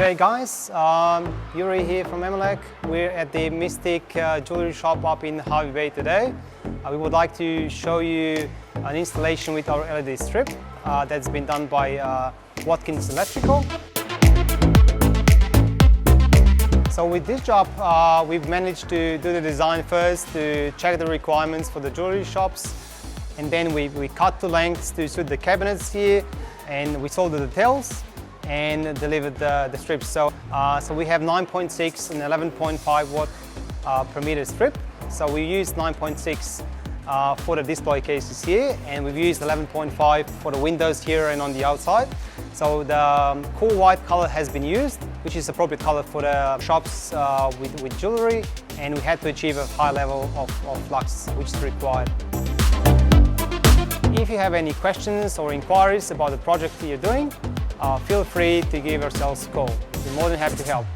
G'day guys, Yuri here from M-Elec. We're at the Mystic jewelry shop up in Hervey Bay today. We would like to show you an installation with our LED strip that's been done by Watkins Electrical. So with this job, we've managed to do the design first to check the requirements for the jewelry shops, and then we cut to lengths to suit the cabinets here, and we sold the details and delivered the strips. So we have 9.6 and 11.5 watt per meter strip. So we used 9.6 for the display cases here, and we've used 11.5 for the windows here and on the outside. So the cool white color has been used, which is appropriate color for the shops with jewelry, and we had to achieve a high level of flux, which is required. If you have any questions or inquiries about the project you're doing, feel free to give ourselves a call. We're more than happy to help.